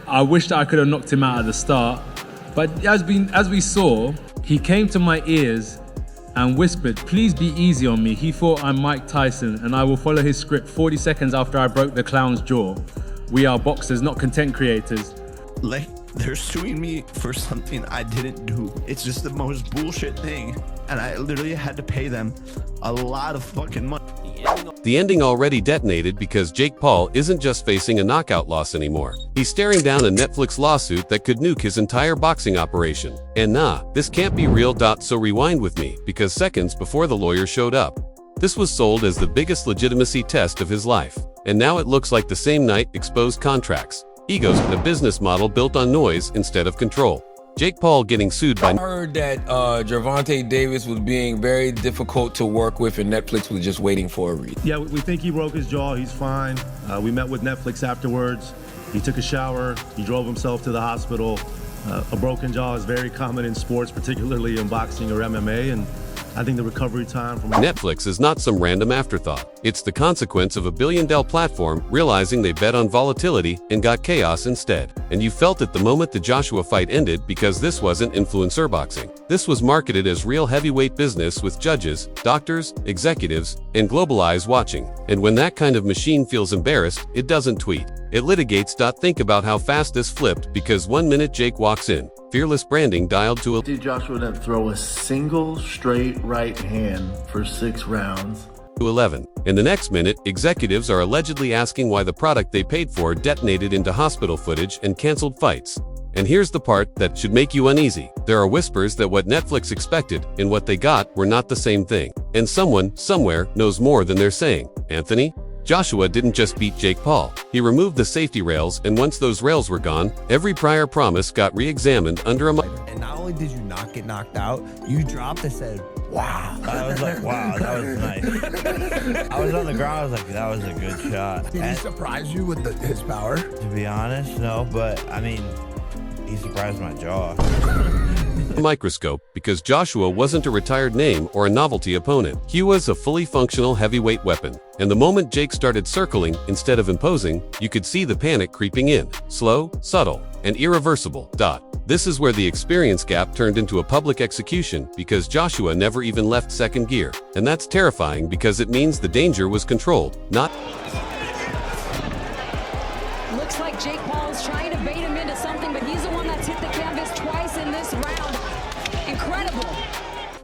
I wish that I could have knocked him out at the start. But as we saw, he came to my ears and whispered, "Please be easy on me." He thought I'm Mike Tyson and I will follow his script 40 seconds after I broke the clown's jaw. We are boxers, not content creators. Like, they're suing me for something I didn't do. It's just the most bullshit thing. And I literally had to pay them a lot of fucking money. The ending already detonated because Jake Paul isn't just facing a knockout loss anymore. He's staring down a Netflix lawsuit that could nuke his entire boxing operation. And nah, this can't be real. So rewind with me, because seconds before the lawyer showed up, this was sold as the biggest legitimacy test of his life. And now it looks like the same night exposed contracts, egos, and a business model built on noise instead of control. Jake Paul getting sued by... I heard that Gervonta Davis was being very difficult to work with and Netflix was just waiting for a reason. Yeah, we think he broke his jaw. He's fine. We met with Netflix afterwards. He took a shower. He drove himself to the hospital. A broken jaw is very common in sports, particularly in boxing or MMA, and I think the recovery time from... Netflix is not some random afterthought. It's the consequence of a billion-dollar platform realizing they bet on volatility and got chaos instead. And you felt it the moment the Joshua fight ended, because this wasn't influencer boxing. This was marketed as real heavyweight business with judges, doctors, executives, and global eyes watching. And when that kind of machine feels embarrassed, it doesn't tweet. It litigates. Think about how fast this flipped, because 1 minute Jake walks in, fearless branding dialed to a... Dude, Joshua didn't throw a single straight right hand for 6 rounds. To 11. In the next minute, executives are allegedly asking why the product they paid for detonated into hospital footage and canceled fights. And here's the part that should make you uneasy. There are whispers that what Netflix expected and what they got were not the same thing. And someone, somewhere, knows more than they're saying. Anthony? Joshua didn't just beat Jake Paul. He removed the safety rails, and once those rails were gone, every prior promise got re-examined under a... And not only did you not get knocked out, you dropped and said, "Wow." I was like, wow, that was nice. I was on the ground, I was like, that was a good shot. Did he surprise you with his power? To be honest, no, but I mean, he surprised my jaw. Microscope, because Joshua wasn't a retired name or a novelty opponent. He was a fully functional heavyweight weapon. And the moment Jake started circling instead of imposing, you could see the panic creeping in. Slow, subtle, and irreversible. This is where the experience gap turned into a public execution, because Joshua never even left second gear. And that's terrifying, because it means the danger was controlled, not... Looks like Jake Paul is trying to bait him into something, but he's the one that's hit the canvas twice in this round. Incredible.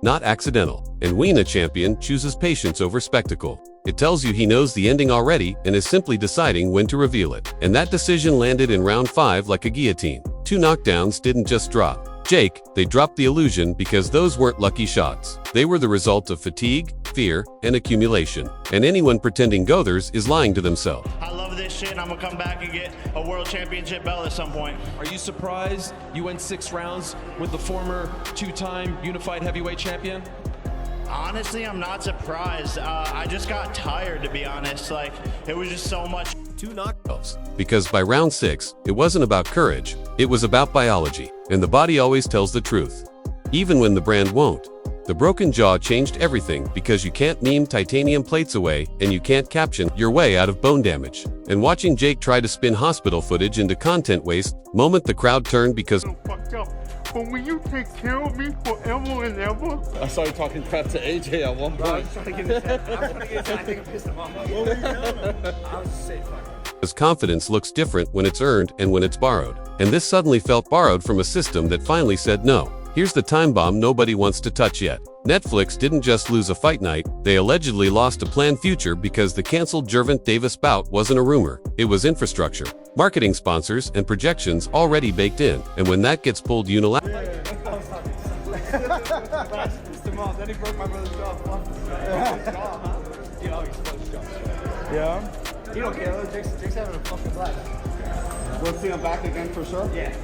Not accidental. And when a champion chooses patience over spectacle, it tells you he knows the ending already and is simply deciding when to reveal it. And that decision landed in round 5 like a guillotine. 2 knockdowns didn't just drop Jake, they dropped the illusion, because those weren't lucky shots. They were the result of fatigue, fear, and accumulation. And anyone pretending Gothers is lying to themselves. I love this shit, and I'm gonna come back and get a world championship belt at some point. Are you surprised you went 6 rounds with the former 2-time unified heavyweight champion? Honestly, I'm not surprised. I just got tired, to be honest. Like, it was just so much. 2 knockouts. Because by round 6, it wasn't about courage, it was about biology. And the body always tells the truth, even when the brand won't. The broken jaw changed everything, because you can't meme titanium plates away, and you can't caption your way out of bone damage. And watching Jake try to spin hospital footage into content waste, moment the crowd turned, because but when you take care of me forever and ever. I saw you talking crap to AJ at one point. I was trying to get his head. I think I pissed him off. What were you doing? I was safe. Because confidence looks different when it's earned and when it's borrowed. And this suddenly felt borrowed from a system that finally said no. Here's the time bomb nobody wants to touch yet. Netflix didn't just lose a fight night, they allegedly lost a planned future, because the cancelled Gervonta Davis bout wasn't a rumor, it was infrastructure, marketing sponsors, and projections already baked in. And when that gets pulled unilaterally... Then he broke my brother's jaw. Yeah? He don't care, Jake's having a fucking blast. We'll see him back again for sure? Yeah.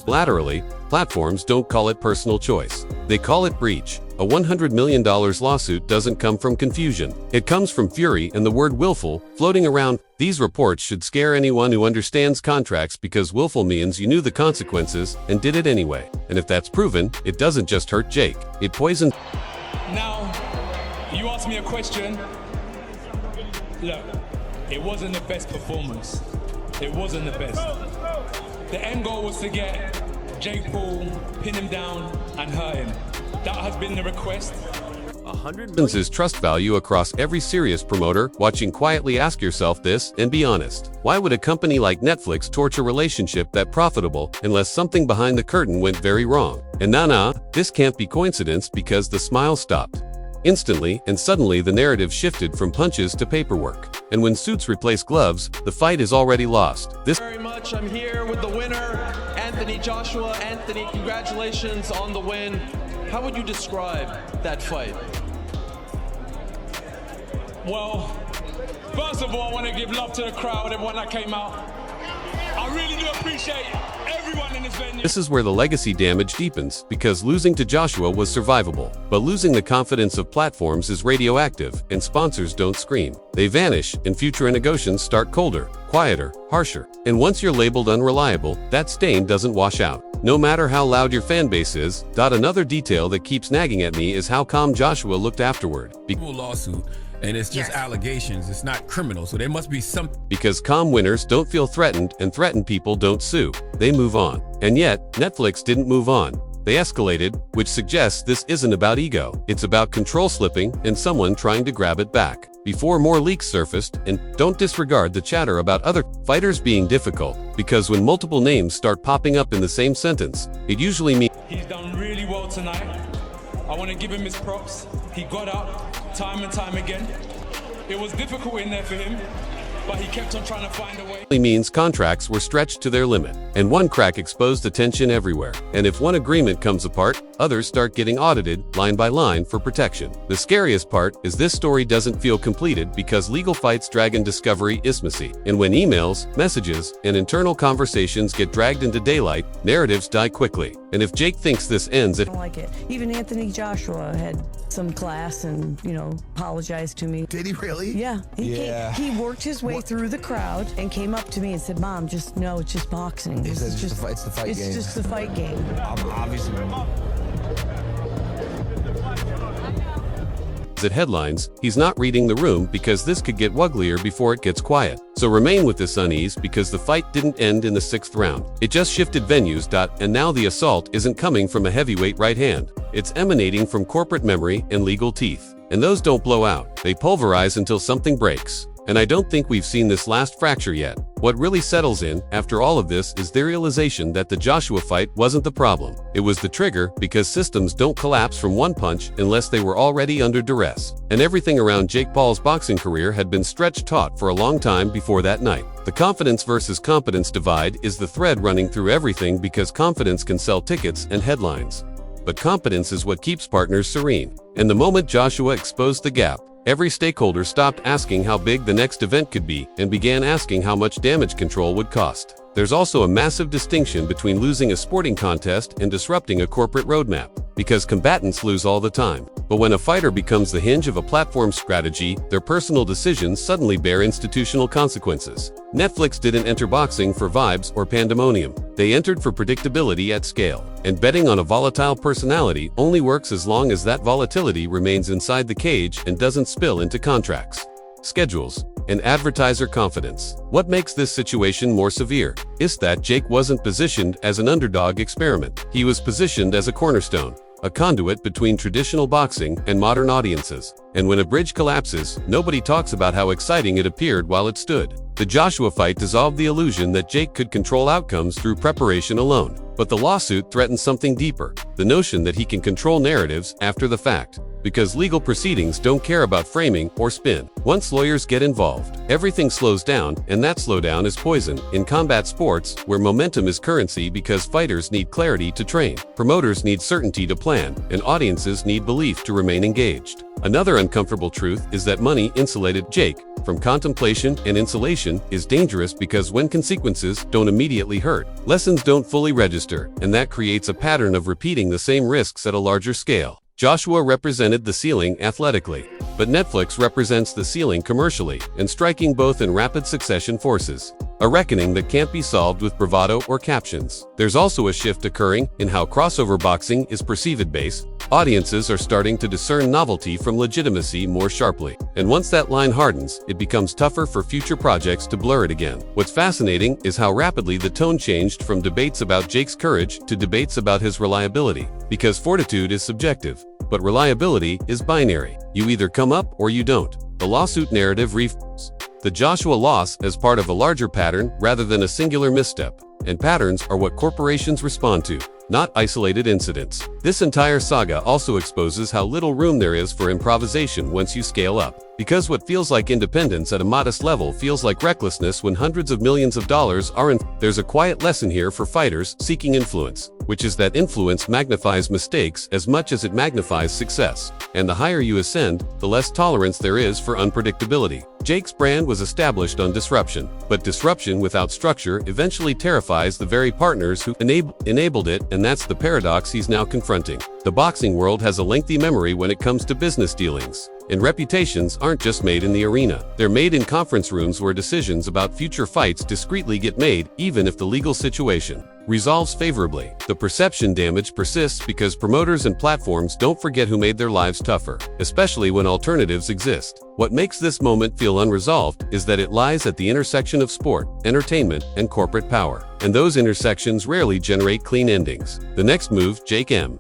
Laterally, platforms don't call it personal choice. They call it breach. A $100 million lawsuit doesn't come from confusion. It comes from fury and the word willful floating around. These reports should scare anyone who understands contracts, because willful means you knew the consequences and did it anyway. And if that's proven, it doesn't just hurt Jake. It poisoned... Now, you asked me a question. Look, it wasn't the best performance. It wasn't the best. The end goal was to get Jake Paul, pin him down, and hurt him. That has been the request. Is trust value across every serious promoter. Watching quietly, ask yourself this and be honest. Why would a company like Netflix torch a relationship that profitable unless something behind the curtain went very wrong? And nah, this can't be coincidence because the smile stopped instantly, and suddenly the narrative shifted from punches to paperwork. And when suits replace gloves, the fight is already lost. Very much. I'm here with the winner, Anthony Joshua. Anthony, congratulations on the win. How would you describe that fight? Well, first of all, I want to give love to the crowd, everyone that came out. I really do appreciate everyone in this venue. This is where the legacy damage deepens, because losing to Joshua was survivable, but losing the confidence of platforms is radioactive, and sponsors don't scream. They vanish, and future negotiations start colder, quieter, harsher. And once you're labeled unreliable, that stain doesn't wash out, no matter how loud your fan base is. Another detail that keeps nagging at me is how calm Joshua looked afterward. Lawsuit. And it's just allegations, it's not criminal, so there must be something. Because calm winners don't feel threatened, and threatened people don't sue. They move on. And yet, Netflix didn't move on. They escalated, which suggests this isn't about ego. It's about control slipping and someone trying to grab it back. Before more leaks surfaced, and don't disregard the chatter about other fighters being difficult, because when multiple names start popping up in the same sentence, it usually means he's done really well tonight. I want to give him his props. He got up time and time again. It was difficult in there for him, but he kept on trying to find a way. Means contracts were stretched to their limit, and one crack exposed the tension everywhere. And if one agreement comes apart, others start getting audited line by line for protection. The scariest part is this story doesn't feel completed because legal fights drag in discovery ismacy. And when emails, messages, and internal conversations get dragged into daylight, narratives die quickly. And if Jake thinks this ends at— I don't like it. Even Anthony Joshua had some class and, apologized to me. Did he really? Yeah. He worked his way through the crowd and came up to me and said, "Mom, it's just boxing. It's the fight game. It's just the fight game." Obviously. At headlines, he's not reading the room because this could get uglier before it gets quiet. So remain with this unease because the fight didn't end in the 6th round. It just shifted venues. And now the assault isn't coming from a heavyweight right hand. It's emanating from corporate memory and legal teeth. And those don't blow out. They pulverize until something breaks. And I don't think we've seen this last fracture yet. What really settles in, after all of this, is the realization that the Joshua fight wasn't the problem. It was the trigger, because systems don't collapse from one punch unless they were already under duress. And everything around Jake Paul's boxing career had been stretched taut for a long time before that night. The confidence versus competence divide is the thread running through everything because confidence can sell tickets and headlines. But competence is what keeps partners serene. And the moment Joshua exposed the gap, every stakeholder stopped asking how big the next event could be and began asking how much damage control would cost. There's also a massive distinction between losing a sporting contest and disrupting a corporate roadmap, because combatants lose all the time. But when a fighter becomes the hinge of a platform's strategy, their personal decisions suddenly bear institutional consequences. Netflix didn't enter boxing for vibes or pandemonium. They entered for predictability at scale. And betting on a volatile personality only works as long as that volatility remains inside the cage and doesn't spill into contracts, schedules, and advertiser confidence. What makes this situation more severe is that Jake wasn't positioned as an underdog experiment. He was positioned as a cornerstone, a conduit between traditional boxing and modern audiences. And when a bridge collapses, nobody talks about how exciting it appeared while it stood. The Joshua fight dissolved the illusion that Jake could control outcomes through preparation alone. But the lawsuit threatens something deeper, the notion that he can control narratives after the fact. Because legal proceedings don't care about framing or spin. Once lawyers get involved, everything slows down, and that slowdown is poison. In combat sports, where momentum is currency because fighters need clarity to train, promoters need certainty to plan, and audiences need belief to remain engaged. Another uncomfortable truth is that money insulated Jake from contemplation, and insulation is dangerous because when consequences don't immediately hurt, lessons don't fully register, and that creates a pattern of repeating the same risks at a larger scale. Joshua represented the ceiling athletically, but Netflix represents the ceiling commercially, and striking both in rapid succession forces. A reckoning that can't be solved with bravado or captions. There's also a shift occurring in how crossover boxing is perceived. Audiences are starting to discern novelty from legitimacy more sharply. And once that line hardens, it becomes tougher for future projects to blur it again. What's fascinating is how rapidly the tone changed from debates about Jake's courage to debates about his reliability. Because fortitude is subjective, but reliability is binary. You either come up or you don't. The lawsuit narrative reframes the Joshua loss as part of a larger pattern rather than a singular misstep. And patterns are what corporations respond to, not isolated incidents. This entire saga also exposes how little room there is for improvisation once you scale up. Because what feels like independence at a modest level feels like recklessness when hundreds of millions of dollars are in. There's a quiet lesson here for fighters seeking influence, which is that influence magnifies mistakes as much as it magnifies success. And the higher you ascend, the less tolerance there is for unpredictability. Jake's brand was established on disruption, but disruption without structure eventually terrifies the very partners who enabled it, and that's the paradox he's now confronting. The boxing world has a lengthy memory when it comes to business dealings. And reputations aren't just made in the arena. They're made in conference rooms where decisions about future fights discreetly get made, even if the legal situation resolves favorably. The perception damage persists because promoters and platforms don't forget who made their lives tougher, especially when alternatives exist. What makes this moment feel unresolved is that it lies at the intersection of sport, entertainment, and corporate power. And those intersections rarely generate clean endings. The next move, Jake M.